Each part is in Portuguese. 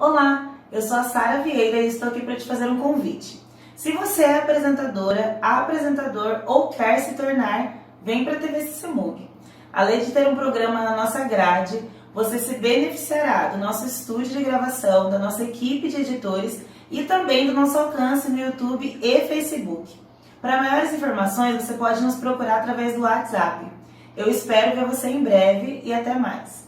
Olá, eu sou a Sara Vieira e estou aqui para te fazer um convite. Se você é apresentadora, apresentador ou quer se tornar, vem para a TV Sissemug. Além de ter um programa na nossa grade, você se beneficiará do nosso estúdio de gravação, da nossa equipe de editores e também do nosso alcance no YouTube e Facebook. Para maiores informações, você pode nos procurar através do WhatsApp. Eu espero ver você em breve e até mais.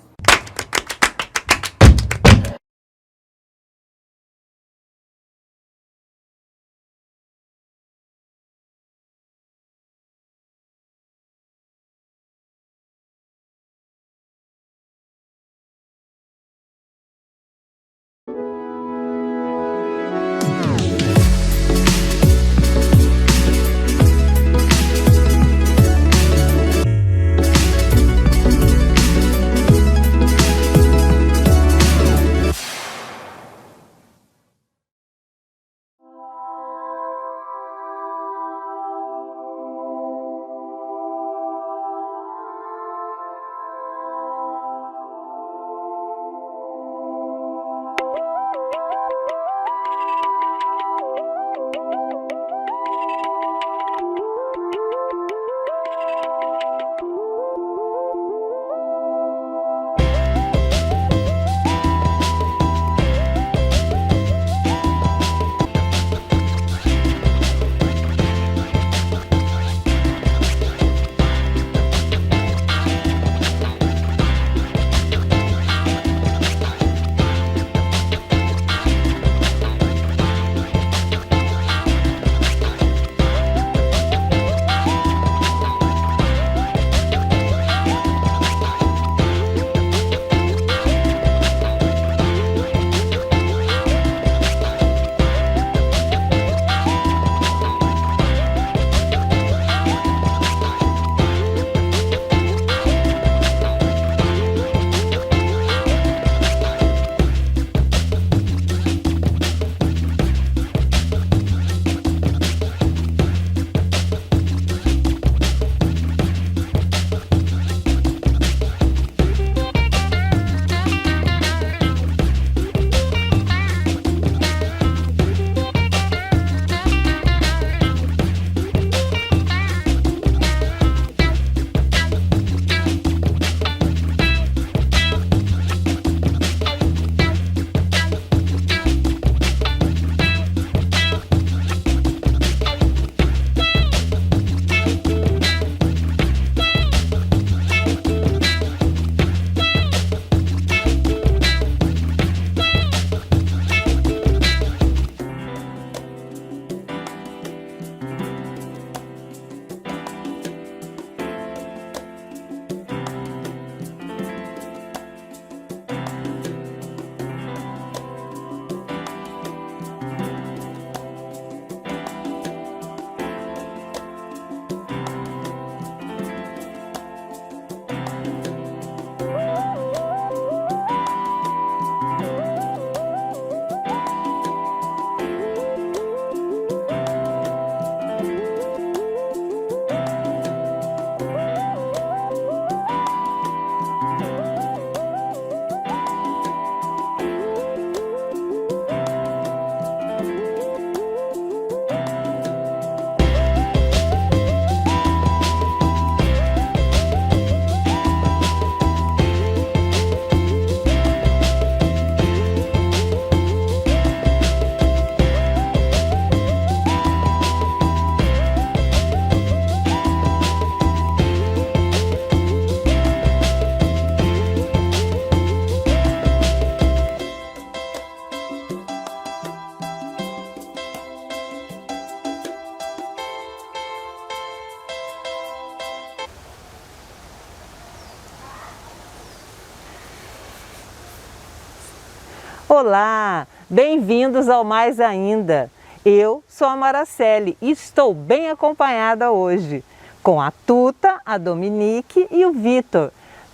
Olá, bem-vindos ao Mais Ainda. Eu sou a Maraceli e estou bem acompanhada hoje com a Tuta, a Dominique e o Vitor,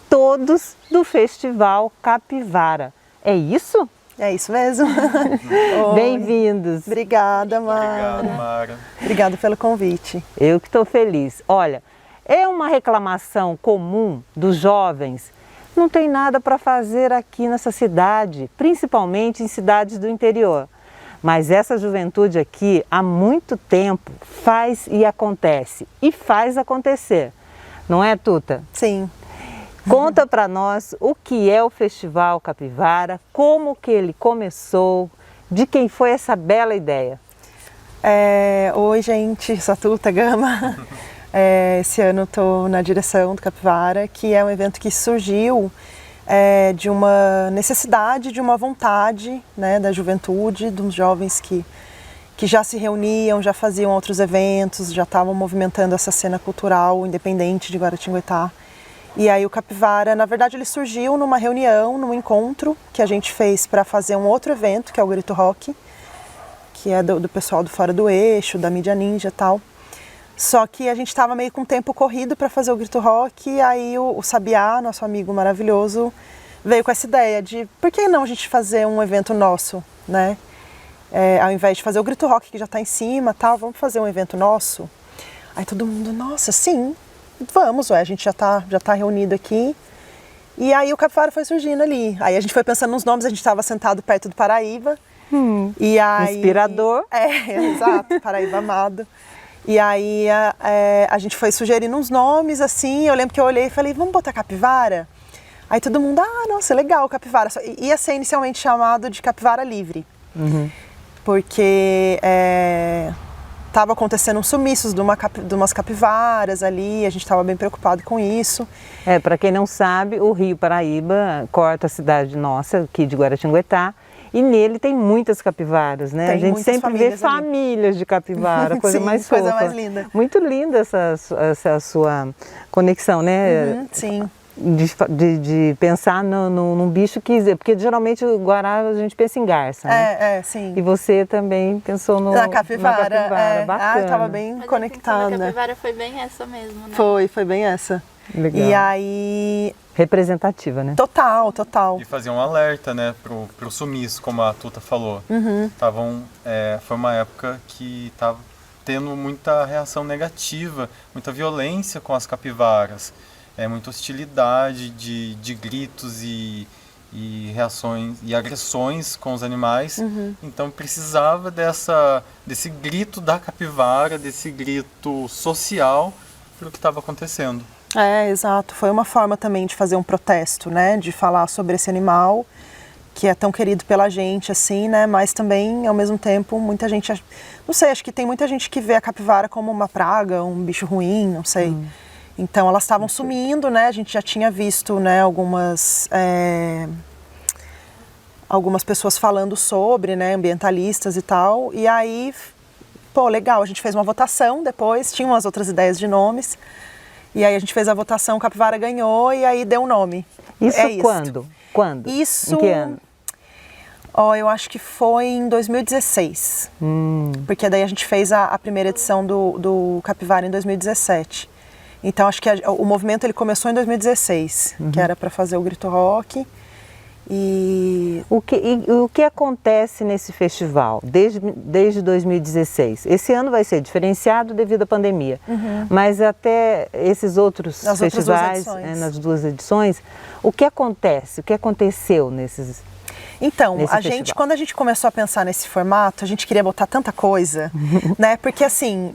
todos do Festival Capivara. É isso? É isso mesmo. Bem-vindos. Obrigada, Mara. Obrigado, Mara. Obrigada pelo convite. Eu que estou feliz. Olha, é uma reclamação comum dos jovens não tem nada para fazer aqui nessa cidade, principalmente em cidades do interior. Mas essa juventude aqui, há muito tempo, faz e acontece, e faz acontecer. Não é, Tuta? Sim. Conta para nós o que é o Festival Capivara, como que ele começou, de quem foi essa bela ideia. Oi, gente, sou a Tuta Gama. Esse ano estou na direção do Capivara, que é um evento que surgiu de uma necessidade, de uma vontade, né, da juventude, dos jovens que já se reuniam, já faziam outros eventos, já estavam movimentando essa cena cultural independente de Guaratinguetá. E aí o Capivara, na verdade, ele surgiu numa reunião, num encontro que a gente fez para fazer um outro evento, que é o Grito Rock, que é do pessoal do Fora do Eixo, da Mídia Ninja e tal. Só que a gente estava meio com tempo corrido para fazer o Grito Rock, e aí o Sabiá, nosso amigo maravilhoso, veio com essa ideia de por que não a gente fazer um evento nosso, né? Ao invés de fazer o Grito Rock, que já está em cima, tal, vamos fazer um evento nosso? Aí todo mundo, nossa, sim, vamos, a gente já tá reunido aqui. E aí o Capivara foi surgindo ali. Aí a gente foi pensando nos nomes, a gente estava sentado perto do Paraíba. E aí, inspirador. Exato, Paraíba amado. E aí a gente foi sugerindo uns nomes, assim, eu lembro que eu olhei e falei, vamos botar Capivara? Aí todo mundo, nossa, legal, Capivara. Ia ser inicialmente chamado de Capivara Livre. Porque estava acontecendo uns sumiços de umas capivaras ali, a gente estava bem preocupado com isso. Para quem não sabe, o Rio Paraíba corta a cidade nossa, aqui de Guaratinguetá, e nele tem muitas capivaras, né? Tem a gente sempre vê famílias de capivara, coisa sim, mais fofa. coisa mais linda. Muito linda essa sua conexão, né? Sim. De pensar num bicho que... Porque geralmente o guará a gente pensa em garça, né? Sim. E você também pensou na capivara. Bacana. Eu estava bem Mas conectada. A capivara foi bem essa mesmo, né? Foi bem essa. Legal. E aí... Representativa, né? Total. E fazia um alerta, né, pro sumiço, como a Tuta falou. Foi uma época que estava tendo muita reação negativa, muita violência com as capivaras. Muita hostilidade de gritos e reações e agressões com os animais. Então precisava desse grito da capivara, desse grito social para o que estava acontecendo. Exato. Foi uma forma também de fazer um protesto, né? De falar sobre esse animal que é tão querido pela gente, assim, né? Mas também, ao mesmo tempo, muita gente... Não sei, acho que tem muita gente que vê a capivara como uma praga, um bicho ruim, não sei. Então, elas estavam sumindo, né? A gente já tinha visto, né, algumas pessoas falando sobre, né, ambientalistas e tal. E aí, legal, a gente fez uma votação depois, tinha umas outras ideias de nomes. E aí a gente fez a votação, o Capivara ganhou e aí deu o nome. Isso quando? Quando? Isso... Em que ano? Eu acho que foi em 2016. Porque daí a gente fez a primeira edição do Capivara em 2017. Então acho que o movimento ele começou em 2016, que era para fazer o Grito Rock. E o que acontece nesse festival desde 2016? Esse ano vai ser diferenciado devido à pandemia, mas até esses outros festivais, nas duas edições, o que acontece? O que aconteceu nesses? Então, quando a gente começou a pensar nesse formato, a gente queria botar tanta coisa, né? Porque assim,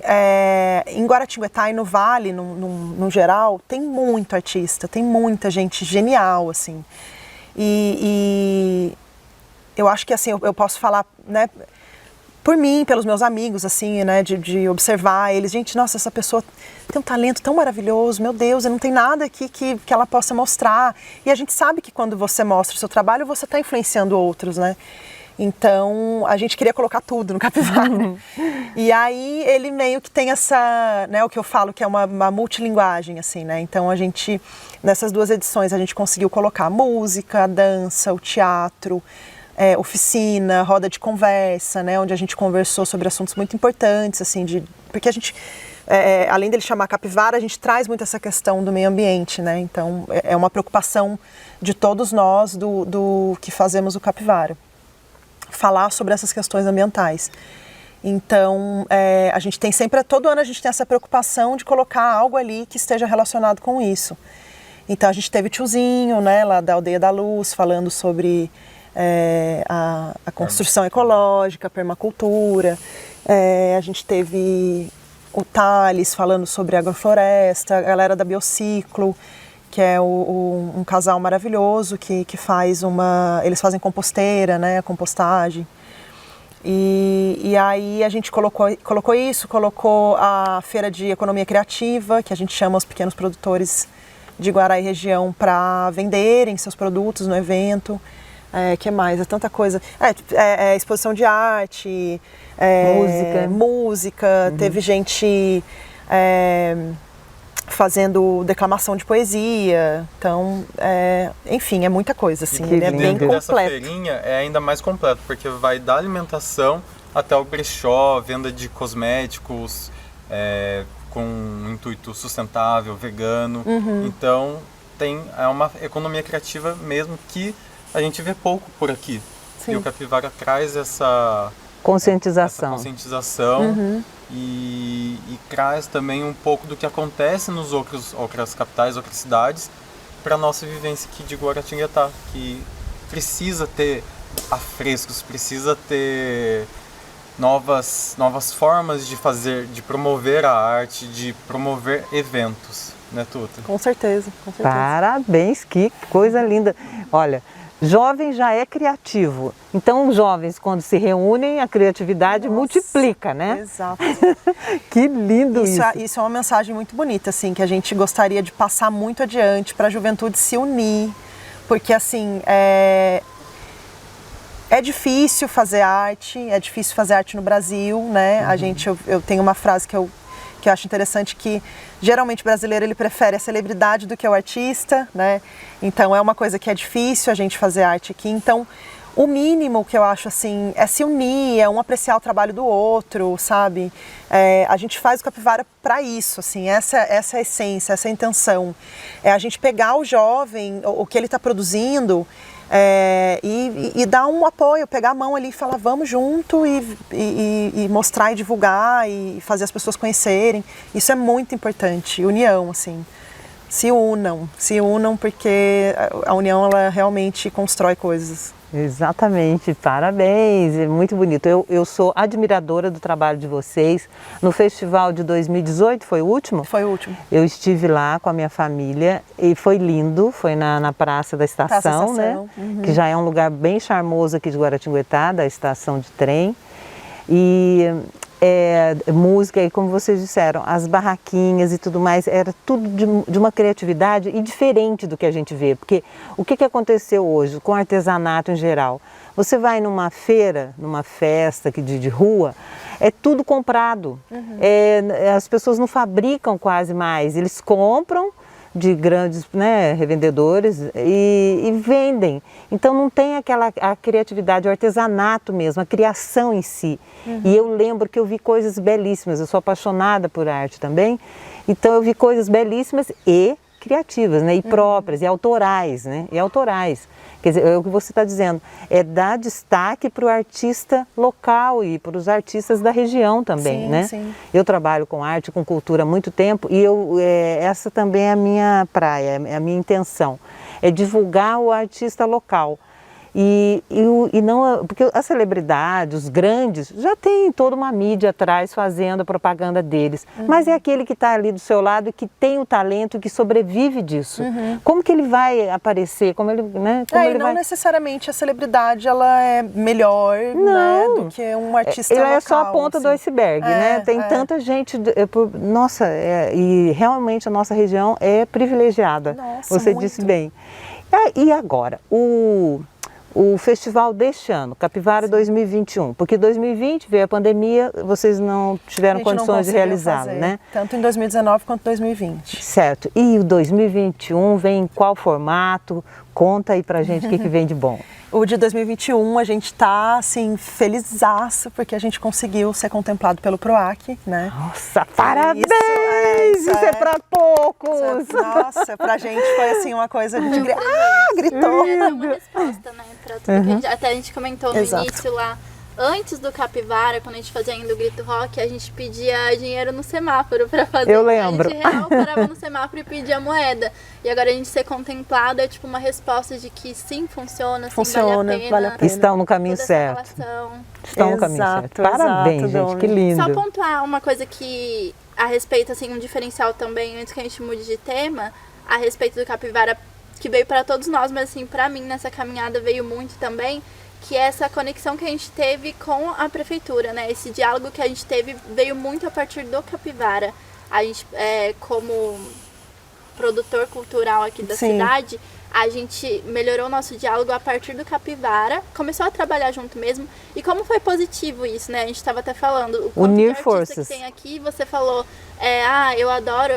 em Guaratinguetá e no Vale, no geral, tem muito artista, tem muita gente genial, assim. E eu acho que assim, eu posso falar, né, por mim, pelos meus amigos, assim, né, de observar eles. Gente, nossa, essa pessoa tem um talento tão maravilhoso, meu Deus, e não tem nada aqui que ela possa mostrar. E a gente sabe que quando você mostra o seu trabalho, você está influenciando outros, né? Então, a gente queria colocar tudo no Capivara. E aí, ele meio que tem essa, né, o que eu falo que é uma multilinguagem, assim, né? Então, a gente, nessas duas edições, a gente conseguiu colocar a música, a dança, o teatro, oficina, roda de conversa, né? Onde a gente conversou sobre assuntos muito importantes, assim, porque a gente, além dele chamar Capivara, a gente traz muito essa questão do meio ambiente, né? Então, é uma preocupação de todos nós do que fazemos o Capivara. Falar sobre essas questões ambientais. Então, a gente tem sempre, todo ano a gente tem essa preocupação de colocar algo ali que esteja relacionado com isso. Então a gente teve tiozinho, né, lá da Aldeia da Luz, falando sobre a construção ecológica, a permacultura. A gente teve o Thales falando sobre agrofloresta, a galera da Biociclo, que é um casal maravilhoso que faz eles fazem composteira, né, a compostagem. E aí a gente colocou isso, colocou a feira de economia criativa, que a gente chama os pequenos produtores de Guará e região para venderem seus produtos no evento. Que mais? É tanta coisa. Exposição de arte, música. Teve gente fazendo declamação de poesia. Então, enfim, é muita coisa, assim. Ele é bem completo. Essa feirinha é ainda mais completo, porque vai da alimentação até o brechó, venda de cosméticos, com um intuito sustentável, vegano. Então, é uma economia criativa mesmo que a gente vê pouco por aqui. Sim. E o Capivara traz essa conscientização. E traz também um pouco do que acontece nas outras capitais, outras cidades, para a nossa vivência aqui de Guaratinguetá, que precisa ter afrescos, precisa ter novas formas de promover a arte, de promover eventos, né, Tuta? Com certeza, com certeza. Parabéns, que coisa linda. Olha, jovem já é criativo, então os jovens quando se reúnem a criatividade multiplica, né? Exato. Que lindo isso. Isso é uma mensagem muito bonita, assim, que a gente gostaria de passar muito adiante para a juventude se unir, porque assim, é difícil fazer arte no Brasil, né? Eu tenho uma frase que eu acho interessante, que geralmente o brasileiro ele prefere a celebridade do que o artista, né? Então é uma coisa que é difícil a gente fazer arte aqui. Então o mínimo que eu acho assim é se unir, um apreciar o trabalho do outro, sabe? A gente faz o Capivara para isso, assim, essa é a essência, essa é a intenção. É a gente pegar o jovem, o que ele está produzindo, e dar um apoio, pegar a mão ali e falar vamos junto e mostrar e divulgar e fazer as pessoas conhecerem. Isso é muito importante, união, assim. Se unam porque a união ela realmente constrói coisas. Exatamente, parabéns, é muito bonito. Eu sou admiradora do trabalho de vocês. No festival de 2018, foi o último? Foi o último. Eu estive lá com a minha família e foi lindo, foi na Praça da Estação, né? Que já é um lugar bem charmoso aqui de Guaratinguetá, da estação de trem. E música, e como vocês disseram, as barraquinhas e tudo mais, era tudo de uma criatividade e diferente do que a gente vê, porque o que aconteceu hoje com o artesanato em geral? Você vai numa feira, numa festa de rua, é tudo comprado, as pessoas não fabricam quase mais, eles compram de grandes, né, revendedores e vendem. Então não tem a criatividade, o artesanato mesmo, a criação em si. E eu lembro que eu vi coisas belíssimas, eu sou apaixonada por arte também, então eu vi coisas belíssimas e criativas, né, e próprias, e autorais, né, Quer dizer, é o que você está dizendo, é dar destaque para o artista local e para os artistas da região também, sim, né? Sim. Eu trabalho com arte, com cultura há muito tempo e essa também é a minha praia, é a minha intenção, é divulgar o artista local. E não, porque a celebridade, os grandes, já tem toda uma mídia atrás fazendo a propaganda deles. Mas é aquele que está ali do seu lado e que tem o talento e que sobrevive disso. Como que ele vai aparecer? Como ele, né? Não necessariamente a celebridade ela é melhor, né, do que um artista local. Ela é só a ponta do iceberg, né? Tem tanta gente, nossa, e realmente a nossa região é privilegiada. Nossa, você muito. disse bem. E agora, o festival deste ano, Capivara 2021, porque 2020 veio a pandemia, vocês não tiveram condições de realizá-lo, né? Tanto em 2019 quanto em 2020. Certo. E o 2021 vem em qual formato? Conta aí pra gente o que vem de bom. O de 2021 a gente tá, assim, felizaço, porque a gente conseguiu ser contemplado pelo PROAC, né? Nossa, parabéns! Isso é pra poucos! Nossa, pra gente foi, assim, uma coisa, a gente gritou! É uma resposta, né, pra tudo que até a gente comentou no início lá, antes do Capivara, quando a gente fazia ainda o Grito Rock, a gente pedia dinheiro no semáforo pra fazer. Eu lembro. A gente real parava no semáforo e pedia moeda. E agora a gente ser contemplado é tipo uma resposta de que sim, funciona, sim, vale a pena. Estão no caminho certo. Estão no caminho certo. Parabéns, gente, que lindo. Só pontuar uma coisa que, a respeito, assim, um diferencial também, antes que a gente mude de tema, a respeito do Capivara, que veio para todos nós, mas assim, para mim nessa caminhada veio muito também, que é essa conexão que a gente teve com a prefeitura, né? Esse diálogo que a gente teve veio muito a partir do Capivara. A gente, como produtor cultural aqui da cidade, a gente melhorou o nosso diálogo a partir do Capivara, começou a trabalhar junto mesmo, e como foi positivo isso, né? A gente estava até falando, o Unir que forças. Que tem aqui, você falou, eu adoro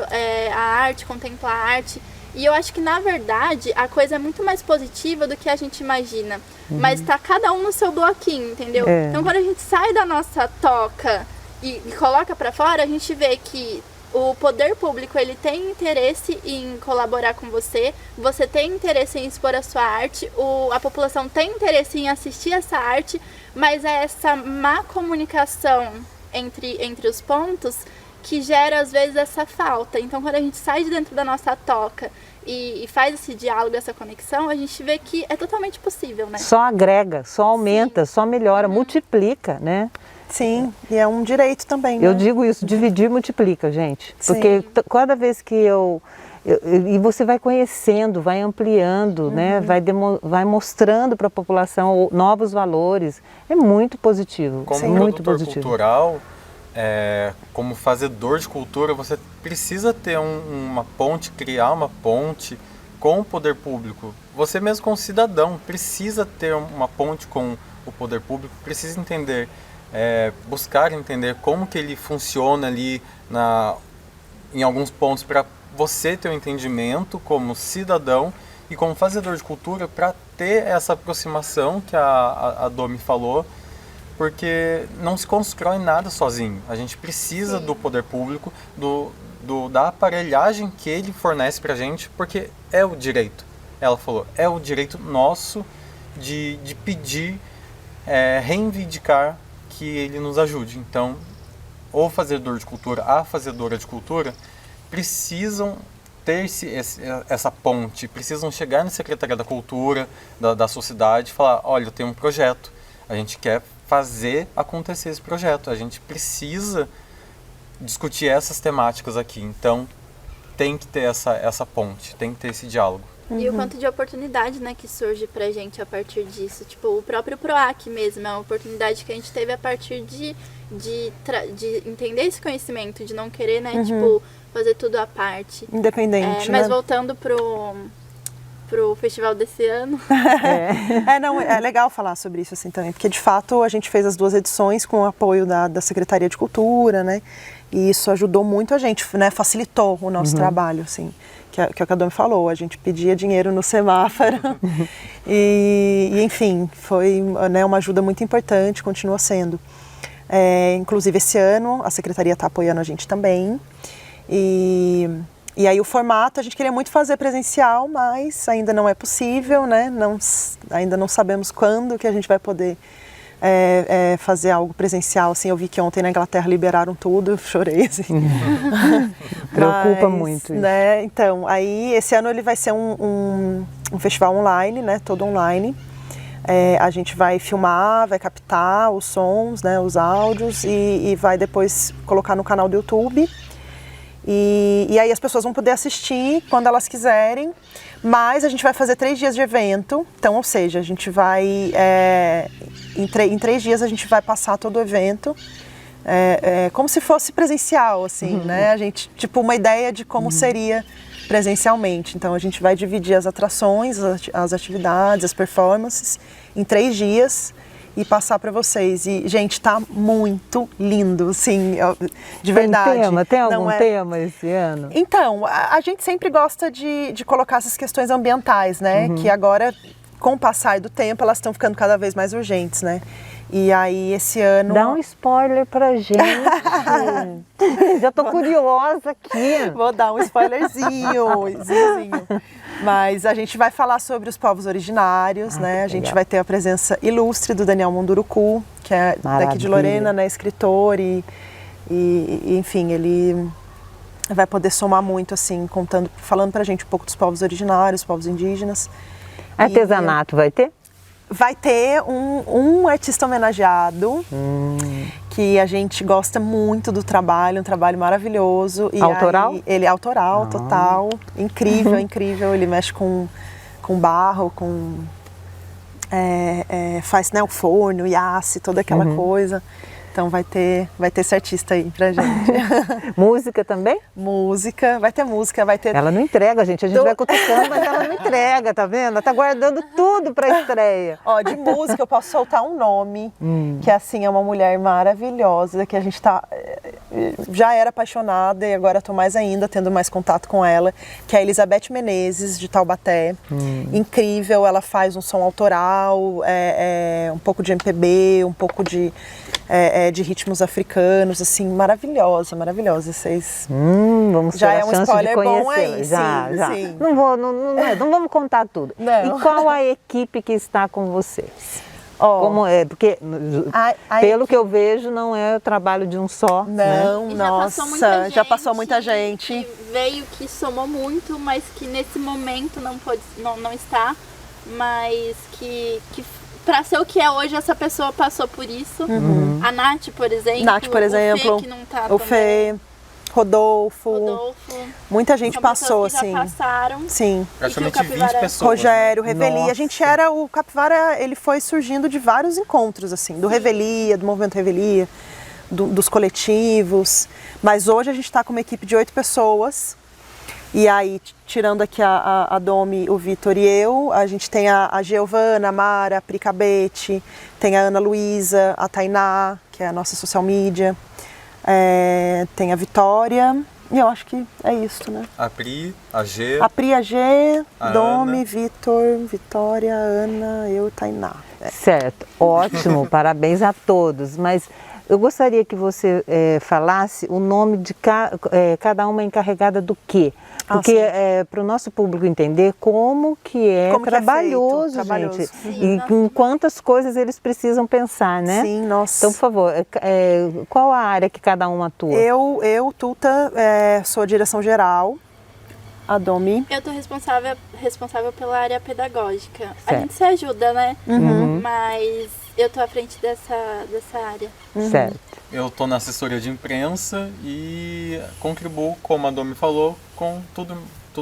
a arte, contemplar a arte, e eu acho que, na verdade, a coisa é muito mais positiva do que a gente imagina. Mas tá cada um no seu bloquinho, entendeu? Então, quando a gente sai da nossa toca e coloca pra fora, a gente vê que o poder público, ele tem interesse em colaborar com você, você tem interesse em expor a sua arte, a população tem interesse em assistir essa arte, mas é essa má comunicação entre os pontos que gera, às vezes, essa falta. Então, quando a gente sai de dentro da nossa toca e faz esse diálogo, essa conexão, a gente vê que é totalmente possível, né? Só agrega, só aumenta, só melhora, multiplica, né? Sim, e é um direito também, né? Eu digo isso, dividir multiplica, gente. Porque cada vez que e você vai conhecendo, vai ampliando, né? Vai mostrando para a população novos valores. É muito positivo. Como muito produtor positivo. cultural, como fazedor de cultura, você precisa ter uma ponte, criar uma ponte com o poder público. Você mesmo como cidadão precisa ter uma ponte com o poder público, precisa entender, buscar entender como que ele funciona ali em alguns pontos, para você ter um entendimento como cidadão e como fazedor de cultura, para ter essa aproximação que a Domi falou, porque não se constrói nada sozinho. A gente precisa do poder público, da aparelhagem que ele fornece para a gente, porque é o direito. Ela falou, é o direito nosso de pedir, reivindicar que ele nos ajude. Então, o fazedor de cultura, a fazedora de cultura, precisam ter essa ponte, precisam chegar na Secretaria da Cultura, da sua cidade, e falar, olha, eu tenho um projeto, a gente quer fazer acontecer esse projeto, a gente precisa discutir essas temáticas aqui, então tem que ter essa ponte, tem que ter esse diálogo. E o quanto de oportunidade, né, que surge pra gente a partir disso. Tipo, o próprio PROAC mesmo é uma oportunidade que a gente teve a partir de entender esse conhecimento, de não querer, né, tipo, fazer tudo à parte. Independente, mas né? voltando pro festival desse ano. É legal falar sobre isso assim também, porque de fato a gente fez as 2 edições com o apoio da Secretaria de Cultura, né? E isso ajudou muito a gente, né? Facilitou o nosso trabalho, assim. Que é o que a Domi falou, a gente pedia dinheiro no semáforo e enfim, foi, né, uma ajuda muito importante, continua sendo. Inclusive esse ano a Secretaria está apoiando a gente também e aí o formato a gente queria muito fazer presencial, mas ainda não é possível, né? Ainda não sabemos quando que a gente vai poder fazer algo presencial, assim. Eu vi que ontem na Inglaterra liberaram tudo, eu chorei, assim. Preocupa muito isso. Né, então, aí esse ano ele vai ser um festival online, né, todo online. A gente vai filmar, vai captar os sons, né, os áudios e vai depois colocar no canal do YouTube. E aí as pessoas vão poder assistir quando elas quiserem, mas a gente vai fazer 3 dias de evento, então, ou seja, a gente vai, em 3 dias a gente vai passar todo o evento, como se fosse presencial, assim, né, a gente, tipo, uma ideia de como seria presencialmente, então a gente vai dividir as atrações, as atividades, as performances em 3 dias, e passar para vocês. E, gente, tá muito lindo, assim, de verdade. Tem algum tema esse ano? Então, a gente sempre gosta de colocar essas questões ambientais, né? Que agora, com o passar do tempo, elas estão ficando cada vez mais urgentes, né? E aí, esse ano... Dá um spoiler pra gente. Já tô curiosa aqui. Vou dar um spoilerzinho. Mas a gente vai falar sobre os povos originários, né? A gente vai ter a presença ilustre do Daniel Munduruku, que é daqui de Lorena, né, escritor e enfim, ele vai poder somar muito, assim, falando pra gente um pouco dos povos originários, povos indígenas. Artesanato vai ter? Vai ter um artista homenageado, que a gente gosta muito do trabalho, um trabalho maravilhoso. E autoral? Aí, ele é autoral, total, incrível, incrível. Ele mexe com barro, faz, né, o forno, iasse, toda aquela coisa. Então vai ter esse artista aí pra gente. Música também? Música, vai ter música, vai ter... Ela não entrega, gente. A gente vai cutucando, mas ela não entrega, tá vendo? Ela tá guardando tudo pra estreia. Ó, de música eu posso soltar um nome, que assim, é uma mulher maravilhosa, que a gente já era apaixonada e agora tô mais ainda, tendo mais contato com ela, que é a Elizabeth Menezes, de Taubaté. Incrível, ela faz um som autoral, um pouco de MPB, um pouco de ritmos africanos, assim, maravilhosa. Vocês vamos já ter é a um chance spoiler de bom conhecê-la. aí, Já. sim. Não vamos contar tudo. Não. E qual a equipe que está com vocês? Ó, Como é? Porque, pelo que eu vejo, não é o trabalho de um só. não, E nossa, já passou muita gente. Que veio, que somou muito, mas que nesse momento não está, mas que para ser o que é hoje, essa pessoa passou por isso. A Nath, por exemplo, o Fê, que não tá o Fê, Rodolfo, muita gente são passou, pessoas que assim. já passaram. Sim. Praticamente 20 pessoas. Rogério, né? Revelia. Nossa. A gente o Capivara, ele foi surgindo de vários encontros, assim, do Revelia, do movimento Revelia, dos coletivos. Mas hoje a gente está com uma equipe de 8 pessoas. E aí, tirando aqui a Domi, o Vitor e eu, a gente tem a Giovana, a Mara, a Pri Cabete, tem a Ana Luísa, a Tainá, que é a nossa social media, tem a Vitória, e eu acho que é isso, né? A Pri, a G. A Pri, a G, A Domi, Ana. Vitor, Vitória, Ana, eu e Tainá. Certo, ótimo, parabéns a todos. Mas eu gostaria que você falasse o nome de cada uma encarregada do quê? Porque para o nosso público entender como que é Como que é trabalhoso, feito, trabalhoso. gente. Sim, E em quantas coisas eles precisam pensar, né? Sim, nossa. Então, por favor, qual a área que cada uma atua? Eu Tuta, sou a direção geral, a Domi. Eu tô responsável pela área pedagógica. A Certo. gente se ajuda, né? Mas eu tô à frente dessa área. Certo. Eu estou na assessoria de imprensa e contribuo, como a Domi falou, com tudo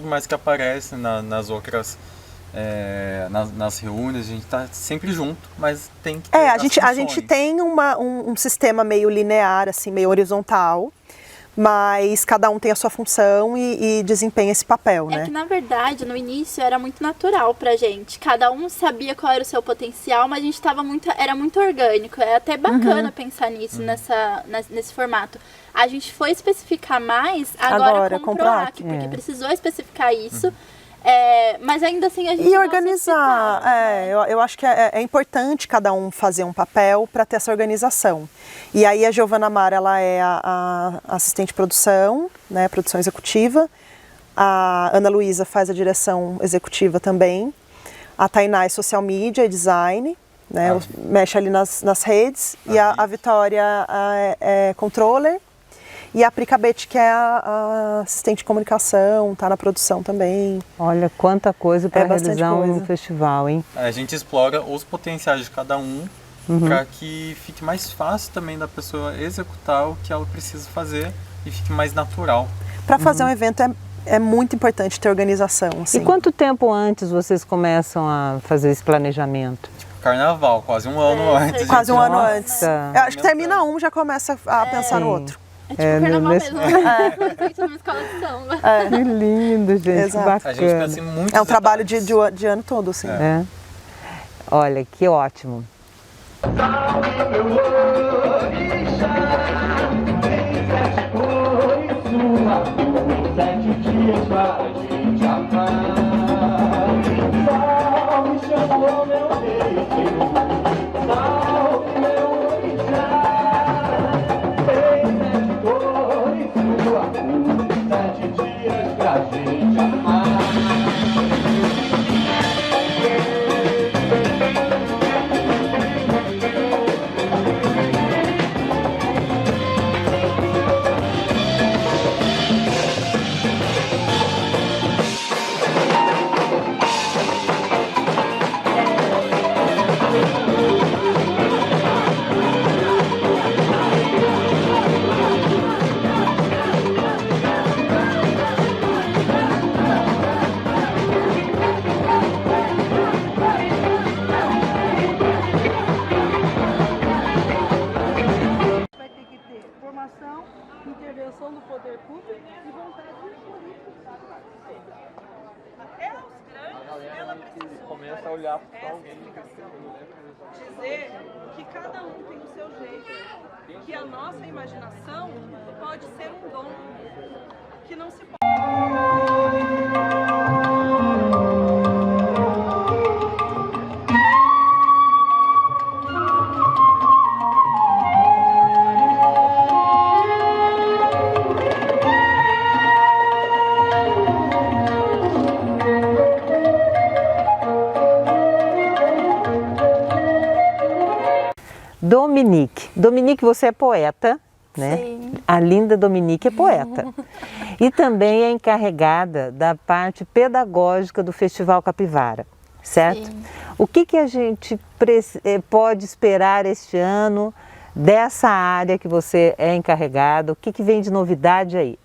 mais que aparece nas outras, nas reuniões. A gente está sempre junto, mas tem que ter A as gente funções. tem um sistema meio linear, assim, meio horizontal, mas cada um tem a sua função e desempenha esse papel, É né? que, na verdade, no início era muito natural pra gente. Cada um sabia qual era o seu potencial, mas a gente era muito orgânico. É até bacana pensar nisso, nesse formato. A gente foi especificar mais agora com o PROAC, porque precisou especificar isso. Mas ainda assim a gente E não organizar, aceitava. eu acho que é importante cada um fazer um papel para ter essa organização. E aí a Giovana Mara, ela é a assistente de produção, né, produção executiva. A Ana Luísa faz a direção executiva também. A Tainá é social media e design, né, mexe ali nas redes. E a Vitória é controller. E a Pri Cabete, que é a assistente de comunicação, está na produção também. Olha quanta coisa para bastante realizar um coisa. festival, hein? A gente explora os potenciais de cada um para que fique mais fácil também da pessoa executar o que ela precisa fazer e fique mais natural. Para fazer um evento é muito importante ter organização. Assim. E quanto tempo antes vocês começam a fazer esse planejamento? Carnaval, quase um ano antes. Quase um ano Nossa. antes. Eu acho que termina um, já começa a pensar no outro. É tipo carnaval nesse- mesmo. Feito numa escola de samba. Que lindo, gente, Exato. que A bacana. gente pensa em muitos É um trabalho detalhes. de ano todo, assim. É. Olha, que ótimo. compreensão do poder público e vontade política. É os grandes, ela precisou Começa a olhar para alguém dizer que cada um tem o seu jeito, que a nossa imaginação pode ser um dom, que não se pode. Dominique, você é poeta, né? Sim. A linda Dominique é poeta. E também é encarregada da parte pedagógica do Festival Capivara, certo? Sim. O que a gente pode esperar este ano dessa área que você é encarregada? O que vem de novidade aí?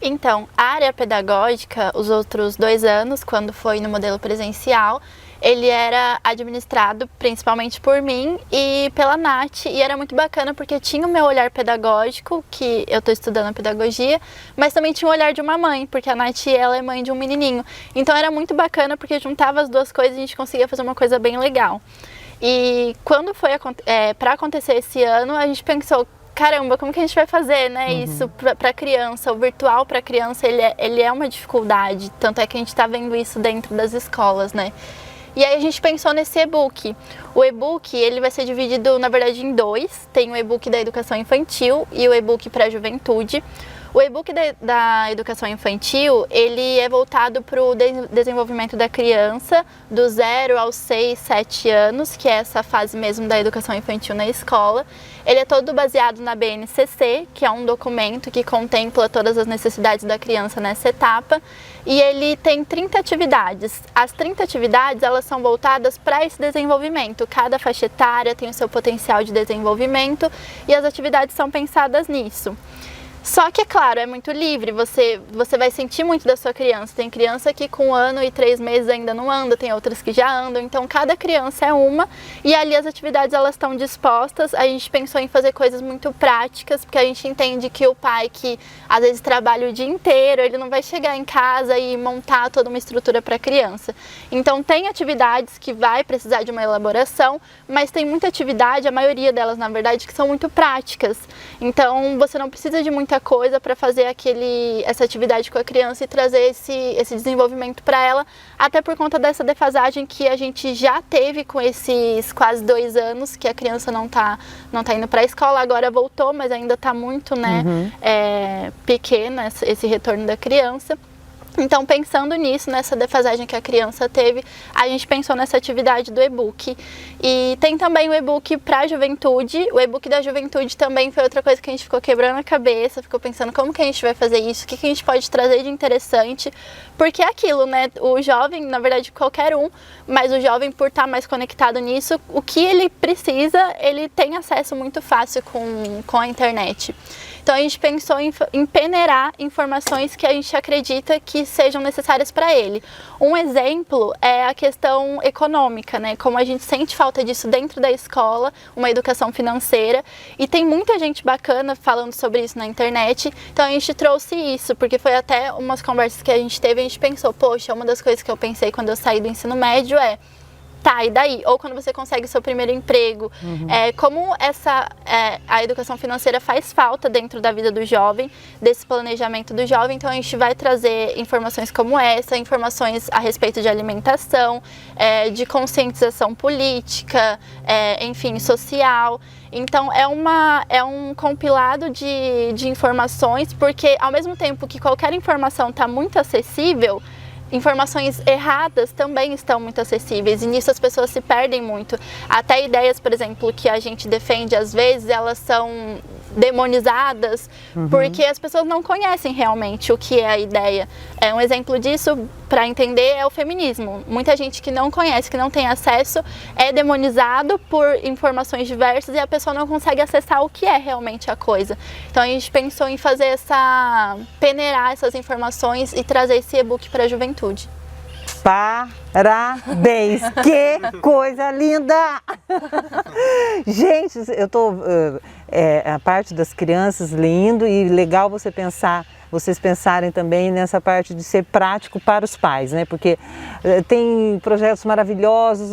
Então, a área pedagógica, os outros 2 anos, quando foi no modelo presencial, ele era administrado principalmente por mim e pela Nath, e era muito bacana porque tinha o meu olhar pedagógico, que eu estou estudando pedagogia, mas também tinha o olhar de uma mãe, porque a Nath, ela é mãe de um menininho. Então era muito bacana porque juntava as duas coisas e a gente conseguia fazer uma coisa bem legal. E quando foi para acontecer esse ano, a gente pensou, caramba, como que a gente vai fazer, né? Isso para criança, o virtual para criança, ele é uma dificuldade, tanto é que a gente está vendo isso dentro das escolas, né? E aí a gente pensou nesse e-book. O e-book, ele vai ser dividido, na verdade, em 2. Tem o e-book da educação infantil e o e-book para a juventude. O e-book da educação infantil, ele é voltado para o desenvolvimento da criança, do 0 aos 6, 7 anos, que é essa fase mesmo da educação infantil na escola. Ele é todo baseado na BNCC, que é um documento que contempla todas as necessidades da criança nessa etapa. E ele tem 30 atividades. As 30 atividades, elas são voltadas para esse desenvolvimento. Cada faixa etária tem o seu potencial de desenvolvimento e as atividades são pensadas nisso. Só que, é claro, é muito livre, você vai sentir muito da sua criança. Tem criança que com 1 ano e 3 meses ainda não anda, tem outras que já andam, então cada criança é uma, e ali as atividades elas estão dispostas. A gente pensou em fazer coisas muito práticas, porque a gente entende que o pai que às vezes trabalha o dia inteiro, ele não vai chegar em casa e montar toda uma estrutura para a criança. Então tem atividades que vai precisar de uma elaboração, mas tem muita atividade, a maioria delas na verdade, que são muito práticas. Então você não precisa de muita coisa para fazer essa atividade com a criança e trazer esse desenvolvimento para ela, até por conta dessa defasagem que a gente já teve com esses quase 2 anos que a criança não tá indo para a escola. Agora voltou, mas ainda está muito, né, pequeno esse retorno da criança. Então, pensando nisso, nessa defasagem que a criança teve, a gente pensou nessa atividade do e-book. E tem também o e-book para a juventude. O e-book da juventude também foi outra coisa que a gente ficou quebrando a cabeça, ficou pensando como que a gente vai fazer isso, o que a gente pode trazer de interessante. Porque é aquilo, né? O jovem, na verdade, qualquer um, mas o jovem, por estar mais conectado nisso, o que ele precisa, ele tem acesso muito fácil com a internet. Então a gente pensou em peneirar informações que a gente acredita que sejam necessárias para ele. Um exemplo é a questão econômica, né? Como a gente sente falta disso dentro da escola, uma educação financeira, e tem muita gente bacana falando sobre isso na internet. Então a gente trouxe isso, porque foi até umas conversas que a gente teve, a gente pensou, poxa, uma das coisas que eu pensei quando eu saí do ensino médio é, tá, e daí? Ou quando você consegue o seu primeiro emprego. Como a educação financeira faz falta dentro da vida do jovem, desse planejamento do jovem. Então a gente vai trazer informações como essa, informações a respeito de alimentação, de conscientização política, enfim, social. Então é um compilado de informações, porque ao mesmo tempo que qualquer informação está muito acessível, informações erradas também estão muito acessíveis, e nisso as pessoas se perdem muito. Até ideias, por exemplo, que a gente defende às vezes, elas são demonizadas porque as pessoas não conhecem realmente o que é a ideia. Um exemplo disso, para entender, é o feminismo. Muita gente que não conhece, que não tem acesso, é demonizado por informações diversas e a pessoa não consegue acessar o que é realmente a coisa. Então a gente pensou em fazer peneirar essas informações e trazer esse e-book para a juventude. Parabéns! Que coisa linda! Gente, eu tô a parte das crianças lendo, e legal vocês pensarem também nessa parte de ser prático para os pais, né? Porque tem projetos maravilhosos,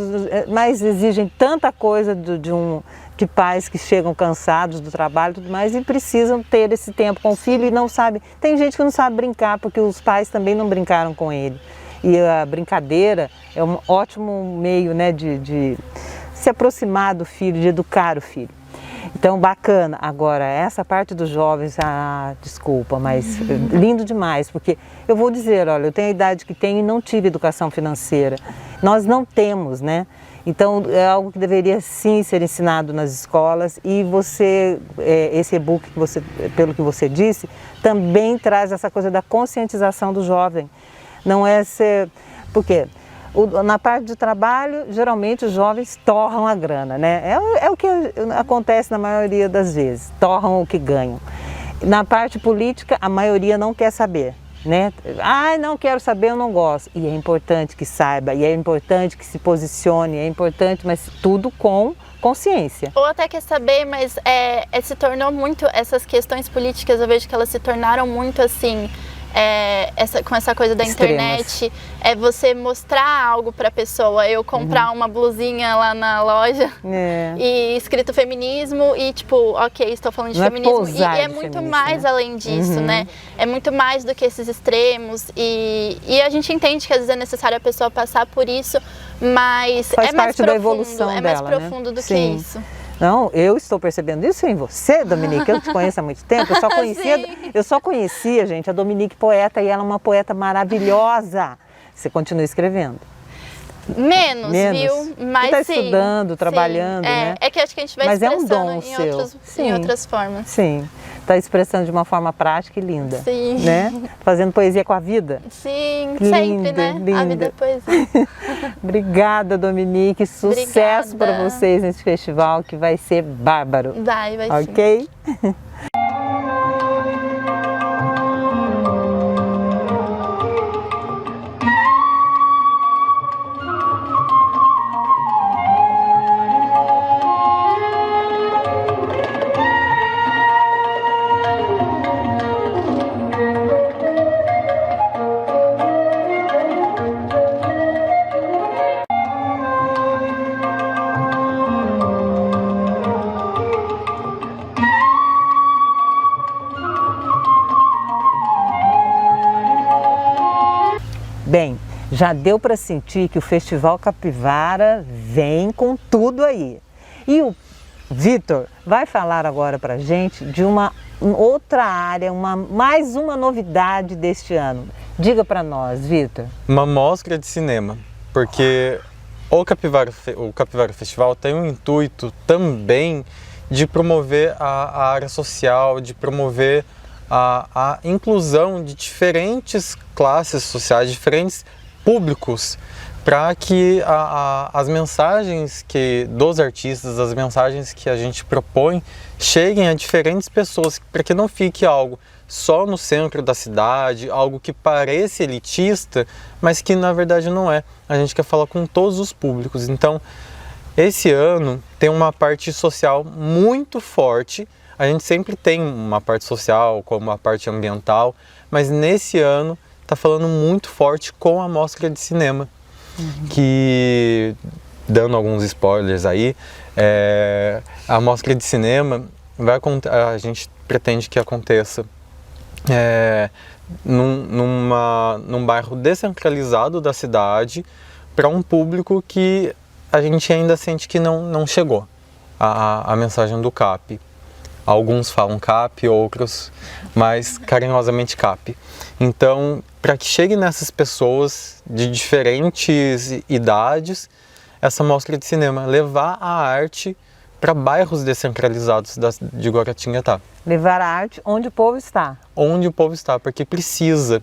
mas exigem tanta coisa de pais que chegam cansados do trabalho e tudo mais e precisam ter esse tempo com o filho e não sabe. Tem gente que não sabe brincar porque os pais também não brincaram com ele. E a brincadeira é um ótimo meio, né, de se aproximar do filho, de educar o filho. Então, bacana. Agora, essa parte dos jovens, desculpa, mas lindo demais, porque eu vou dizer, olha, eu tenho a idade que tenho e não tive educação financeira. Nós não temos, né? Então, é algo que deveria sim ser ensinado nas escolas, e esse e-book, pelo que você disse, também traz essa coisa da conscientização do jovem. Não é ser... Por quê? Na parte de trabalho, geralmente os jovens torram a grana, né? É o que acontece na maioria das vezes, torram o que ganham. Na parte política, a maioria não quer saber, né? Não quero saber, eu não gosto. E é importante que saiba, e é importante que se posicione, é importante, mas tudo com consciência. Ou até quer saber, mas se tornou muito, essas questões políticas, eu vejo que elas se tornaram muito assim... com essa coisa da internet, é você mostrar algo pra pessoa. Eu comprar uma blusinha lá na loja e escrito feminismo e tipo, ok, estou falando de feminismo. E é muito mais além disso, né? É muito mais do que esses extremos e a gente entende que às vezes é necessário a pessoa passar por isso, mas faz é mais parte da evolução é dela, mais profundo do que isso. Não, eu estou percebendo isso em você, Dominique. Eu te conheço há muito tempo. Eu só conhecia, gente, a Dominique poeta, e ela é uma poeta maravilhosa. Você continua escrevendo. Menos, viu? Mas você está estudando, trabalhando, né? É que acho que a gente vai Mas expressando é um dom em outras formas. Sim, está expressando de uma forma prática e linda. Sim. Né? Fazendo poesia com a vida. Sim, linda, sempre, né? Linda. A vida é poesia. Obrigada, Dominique. Sucesso para vocês nesse festival, que vai ser bárbaro. Vai ok? Sim. Bem, já deu para sentir que o Festival Capivara vem com tudo aí. E o Vitor vai falar agora para a gente de uma outra área, mais uma novidade deste ano. Diga para nós, Vitor. Uma mostra de cinema, porque o Capivara Festival tem um intuito também de promover a área social, de promover a inclusão de diferentes classes sociais, diferentes públicos, para que as mensagens dos artistas, as mensagens que a gente propõe, cheguem a diferentes pessoas, para que não fique algo só no centro da cidade, algo que pareça elitista, mas que na verdade não é. A gente quer falar com todos os públicos. Então, esse ano tem uma parte social muito forte. A gente sempre tem uma parte social, como a parte ambiental, mas nesse ano está falando muito forte com a mostra de cinema, que, dando alguns spoilers aí, a mostra de cinema a gente pretende que aconteça num bairro descentralizado da cidade, para um público que a gente ainda sente que não chegou a mensagem do CAP. Alguns falam CAP, outros mais carinhosamente CAP. Então, para que chegue nessas pessoas de diferentes idades, essa mostra de cinema, levar a arte para bairros descentralizados de Guaratinguetá. Levar a arte onde o povo está. Onde o povo está, porque precisa.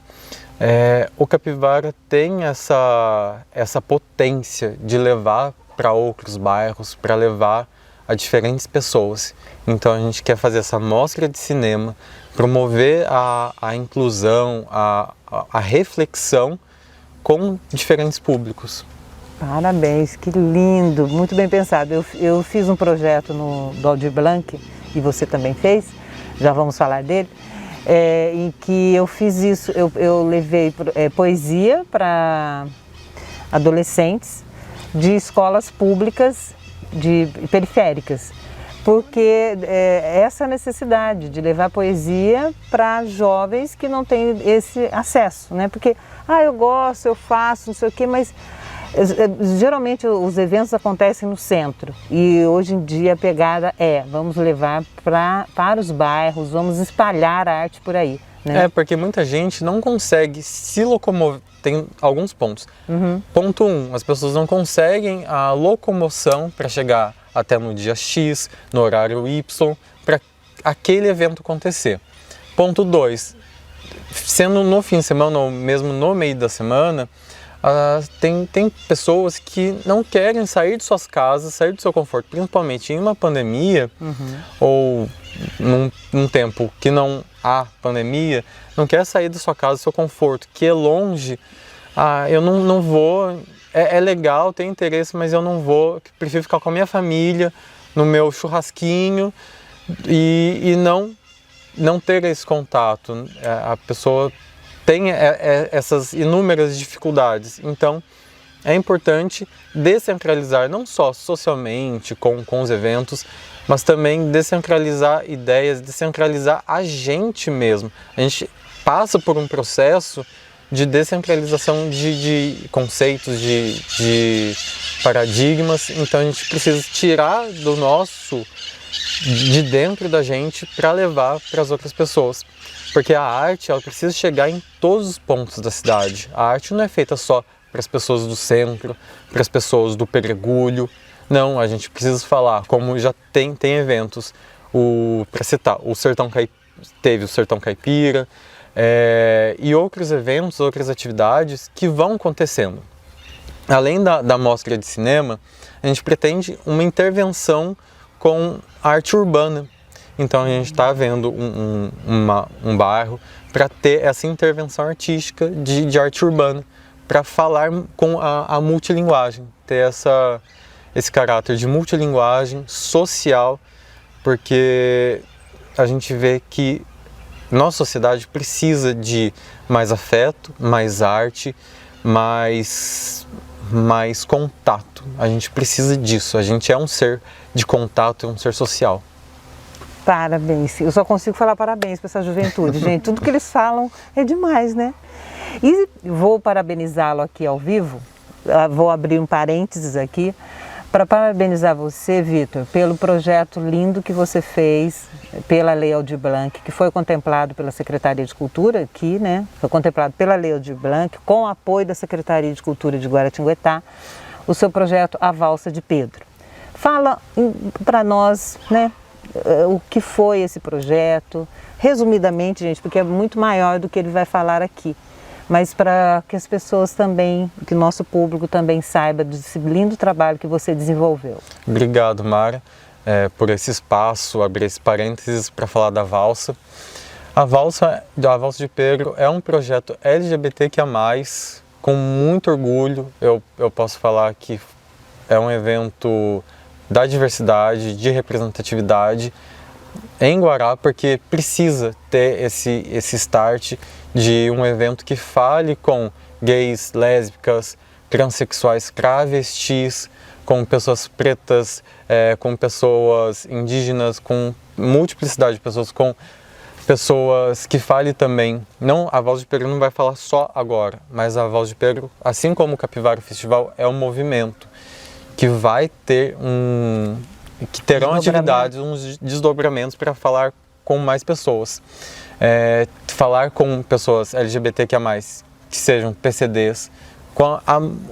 O Capivara tem essa potência de levar para outros bairros, para levar a diferentes pessoas. Então a gente quer fazer essa mostra de cinema, promover a inclusão, a reflexão com diferentes públicos. Parabéns, que lindo, muito bem pensado. Eu fiz um projeto do Aldir Blanc, e você também fez, já vamos falar dele, em que eu fiz isso, eu levei poesia para adolescentes de escolas públicas periféricas, porque essa necessidade de levar poesia para jovens que não têm esse acesso, né? Porque, eu gosto, eu faço, não sei o quê, mas geralmente os eventos acontecem no centro e hoje em dia a pegada vamos levar para os bairros, vamos espalhar a arte por aí, né? Porque muita gente não consegue se locomover, tem alguns pontos. Ponto 1, as pessoas não conseguem a locomoção para chegar até no dia X, no horário Y, para aquele evento acontecer. Ponto 2, sendo no fim de semana ou mesmo no meio da semana, tem pessoas que não querem sair de suas casas, sair do seu conforto, principalmente em uma pandemia ou num tempo que não há pandemia, não quer sair da sua casa, do seu conforto, que é longe. Eu não vou, é legal, tem interesse, mas eu não vou, prefiro ficar com a minha família, no meu churrasquinho e não ter esse contato. A pessoa tem essas inúmeras dificuldades, então é importante descentralizar não só socialmente com os eventos, mas também descentralizar ideias, descentralizar a gente mesmo. A gente passa por um processo de descentralização de conceitos, de paradigmas, então a gente precisa tirar de dentro da gente para levar para as outras pessoas. Porque a arte, ela precisa chegar em todos os pontos da cidade. A arte não é feita só para as pessoas do centro, para as pessoas do Pedregulho. Não, a gente precisa falar, como já tem eventos, para citar, teve o Sertão Caipira, e outros eventos, outras atividades que vão acontecendo. Além da mostra de cinema, a gente pretende uma intervenção com arte urbana. Então a gente está vendo um bairro para ter essa intervenção artística de arte urbana, para falar com a multilinguagem, ter esse caráter de multilinguagem social, porque a gente vê que nossa sociedade precisa de mais afeto, mais arte, mais contato. A gente precisa disso, a gente é um ser de contato, é um ser social. Parabéns, eu só consigo falar parabéns para essa juventude, gente, tudo que eles falam é demais, né? E vou parabenizá-lo aqui ao vivo, vou abrir um parênteses aqui, para parabenizar você, Vitor, pelo projeto lindo que você fez pela Lei Aldir Blanc, que foi contemplado pela Secretaria de Cultura aqui, né? Foi contemplado pela Lei Aldir Blanc, com o apoio da Secretaria de Cultura de Guaratinguetá, o seu projeto A Valsa de Pedro. Fala para nós, né? O que foi esse projeto, resumidamente, gente, porque é muito maior do que ele vai falar aqui, mas para que as pessoas também, que o nosso público também saiba desse lindo trabalho que você desenvolveu. Obrigado, Mara, por esse espaço, abrir esse parênteses para falar da Valsa. A Valsa de Pedro é um projeto LGBTQIA+, com muito orgulho. Eu posso falar que é um evento da diversidade, de representatividade em Guará, porque precisa ter esse start de um evento que fale com gays, lésbicas, transexuais, travestis, com pessoas pretas, com pessoas indígenas, com multiplicidade de pessoas, com pessoas que fale também. Não, a Voz de Pedro não vai falar só agora, mas a Voz de Pedro, assim como o Capivara Festival, é um movimento que vai ter que terão atividades, uns desdobramentos para falar com mais pessoas. Falar com pessoas LGBTQIA+, que sejam PCDs, com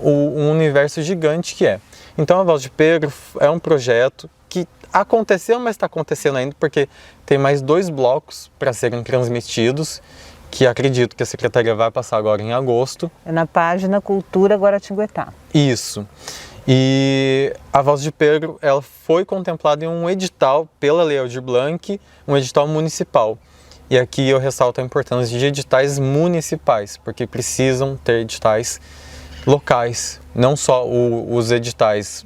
o universo gigante que é. Então a Voz de Pedro é um projeto que aconteceu, mas está acontecendo ainda, porque tem mais 2 blocos para serem transmitidos, que acredito que a Secretaria vai passar agora em agosto. É na página Cultura Guaratinguetá. Isso. E a Voz de Pedro, ela foi contemplada em um edital pela Lei Aldir Blanc, um edital municipal. E aqui eu ressalto a importância de editais municipais, porque precisam ter editais locais, não só os editais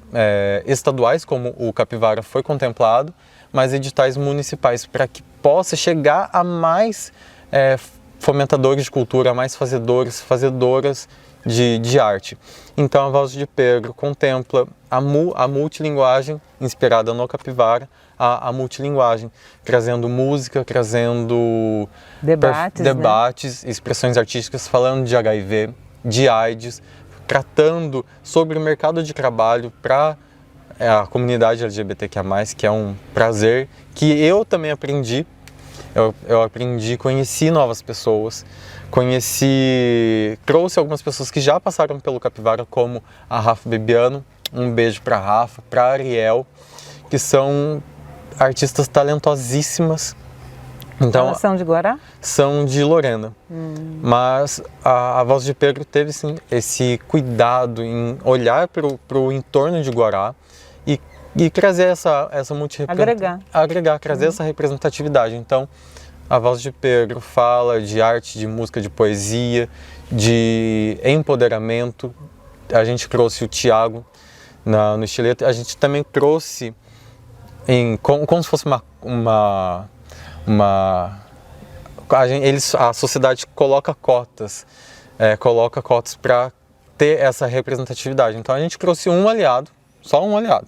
estaduais, como o Capivara foi contemplado, mais editais municipais, para que possa chegar a mais fomentadores de cultura, a mais fazedoras de arte. Então a Valsa de Pedro contempla a multilinguagem inspirada no capivara, a multilinguagem, trazendo música, trazendo debates, expressões artísticas, falando de HIV, de AIDS, tratando sobre o mercado de trabalho para a comunidade LGBTQIA+, que é um prazer que eu também aprendi. Eu aprendi, conheci novas pessoas, trouxe algumas pessoas que já passaram pelo capivara, como a Rafa Bebiano, um beijo para a Rafa, para a Ariel, que são artistas talentosíssimas. Então, Elas são de Guará? São de Lorena. Mas a Valsa de Pedro teve sim esse cuidado em olhar para o entorno de Guará e trazer essa agregar, trazer essa representatividade. Então, a Valsa de Pedro fala de arte, de música, de poesia, de empoderamento. A gente trouxe o Tiago no estileto. A gente também trouxe como se fosse a sociedade coloca cotas para ter essa representatividade. Então a gente trouxe um aliado, só um aliado,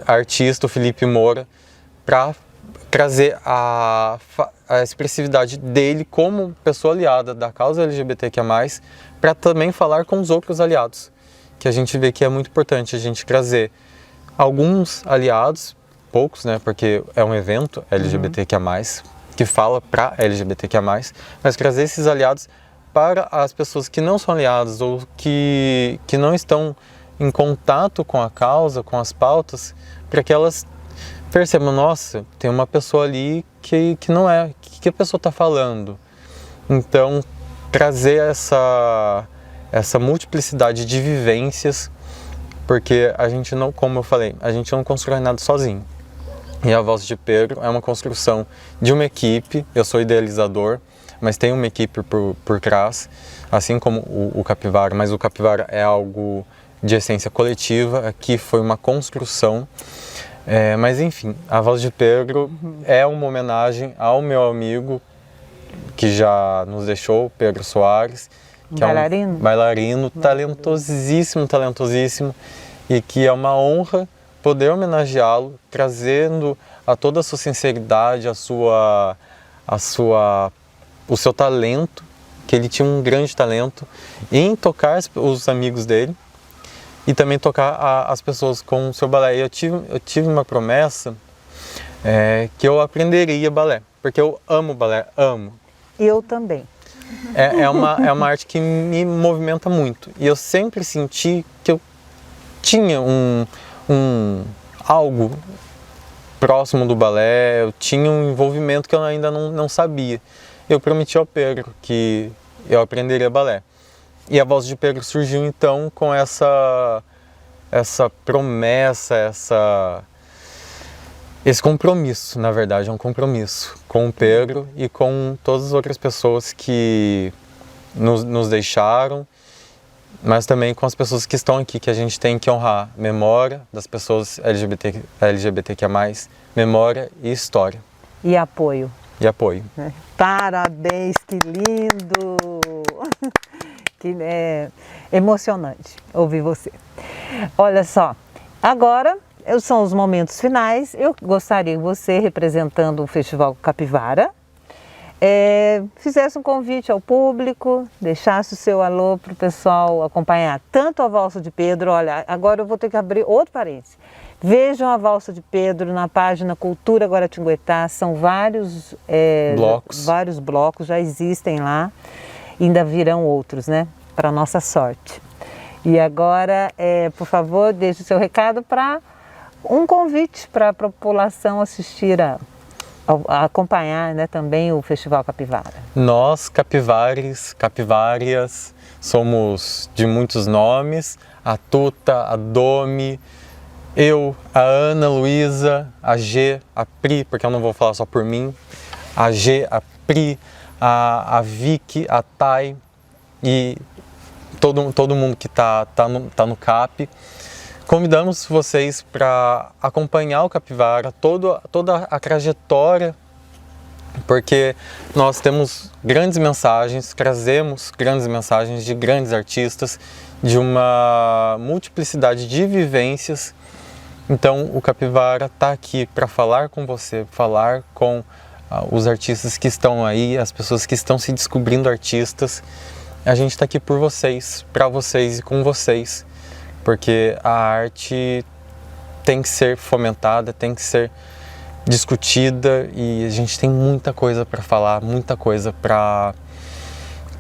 artista, o Felipe Moura, para trazer a expressividade dele como pessoa aliada da causa LGBTQIA+, para também falar com os outros aliados, que a gente vê que é muito importante a gente trazer alguns aliados, poucos, né, porque é um evento LGBTQIA+, que fala para LGBTQIA+, mas trazer esses aliados para as pessoas que não são aliadas ou que não estão em contato com a causa, com as pautas, para que elas percebam, nossa, tem uma pessoa ali que não é, que a pessoa está falando. Então, trazer essa multiplicidade de vivências, porque a gente não, como eu falei, a gente não constrói nada sozinho. E a Valsa de Pedro é uma construção de uma equipe, eu sou idealizador, mas tem uma equipe por trás, assim como o capivara, mas o capivara é algo de essência coletiva, aqui foi uma construção. Mas enfim, a Valsa de Pedro é uma homenagem ao meu amigo que já nos deixou, Pedro Soares, que é um bailarino talentosíssimo, e que é uma honra poder homenageá-lo, trazendo a toda a sua sinceridade, o seu talento, que ele tinha um grande talento em tocar os amigos dele e também tocar as pessoas com o seu balé. Eu tive uma promessa que eu aprenderia balé, porque eu amo balé, amo. Eu também. É uma arte que me movimenta muito e eu sempre senti que eu tinha algo próximo do balé, eu tinha um envolvimento que eu ainda não sabia. Eu prometi ao Pedro que eu aprenderia balé. E a Valsa de Pedro surgiu então com essa promessa, esse compromisso, na verdade, é um compromisso com o Pedro e com todas as outras pessoas que nos deixaram, mas também com as pessoas que estão aqui, que a gente tem que honrar memória das pessoas LGBTQIA+, memória e história. E apoio. E apoio. Parabéns, que lindo! Que emocionante ouvir você. Olha só, agora são os momentos finais. Eu gostaria que você, representando o Festival Capivara, fizesse um convite ao público, deixasse o seu alô para o pessoal acompanhar tanto a Valsa de Pedro. Olha, agora eu vou ter que abrir outro parênteses. Vejam a Valsa de Pedro na página Cultura Guaratinguetá, são vários blocos, já existem lá, ainda virão outros, né? Para nossa sorte. E agora, por favor, deixe o seu recado para um convite para a população assistir a acompanhar, né, também o Festival Capivara. Nós, capivárias, somos de muitos nomes, a Tuta, a Domi, eu, a Ana Luísa, a G, a Pri, porque eu não vou falar só por mim, a G, a Pri, a Vicky, a Thay e todo mundo que tá no CAP. Convidamos vocês para acompanhar o Capivara, toda a trajetória, porque nós temos grandes mensagens, trazemos grandes mensagens de grandes artistas, de uma multiplicidade de vivências. Então o Capivara está aqui para falar com você, falar com os artistas que estão aí, as pessoas que estão se descobrindo artistas. A gente está aqui por vocês, para vocês e com vocês, porque a arte tem que ser fomentada, tem que ser discutida e a gente tem muita coisa para falar, muita coisa para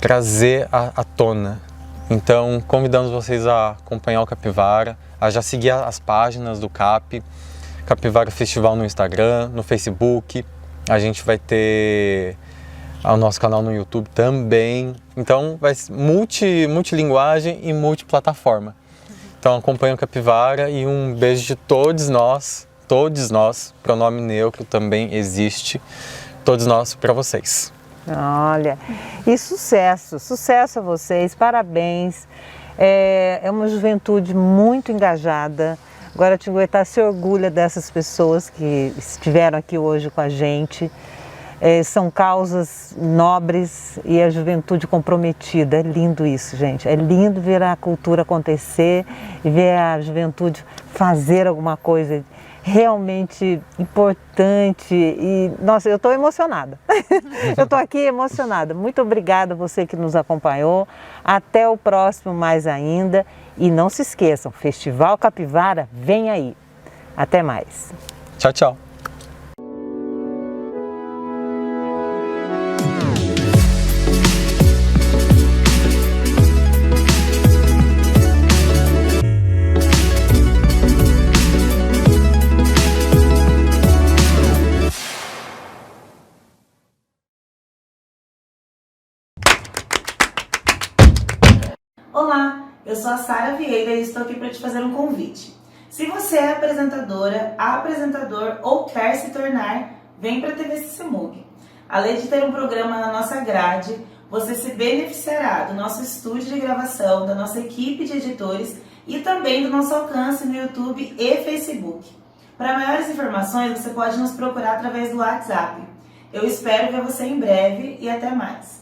trazer à tona. Então convidamos vocês a acompanhar o Capivara, a já seguir as páginas do Capivara Festival no Instagram, no Facebook. A gente vai ter o nosso canal no YouTube também. Então vai ser multilinguagem e multiplataforma. Então acompanha o Capivara e um beijo de todos nós, pronome neutro também existe, todos nós para vocês. Olha, e sucesso a vocês, parabéns. É uma juventude muito engajada. Guaratinguetá se orgulha dessas pessoas que estiveram aqui hoje com a gente. São causas nobres e a juventude comprometida. É lindo isso, gente. É lindo ver a cultura acontecer e ver a juventude fazer alguma coisa realmente importante. E, nossa, eu estou emocionada. Eu estou aqui emocionada. Muito obrigada a você que nos acompanhou. Até o próximo Mais Ainda. E não se esqueçam, Festival Capivara vem aí. Até mais. Tchau, tchau. Olá, eu sou a Sara Vieira e estou aqui para te fazer um convite. Se você é apresentadora, apresentador ou quer se tornar, vem para a TV Sissemug. Além de ter um programa na nossa grade, você se beneficiará do nosso estúdio de gravação, da nossa equipe de editores e também do nosso alcance no YouTube e Facebook. Para maiores informações, você pode nos procurar através do WhatsApp. Eu espero ver você em breve e até mais.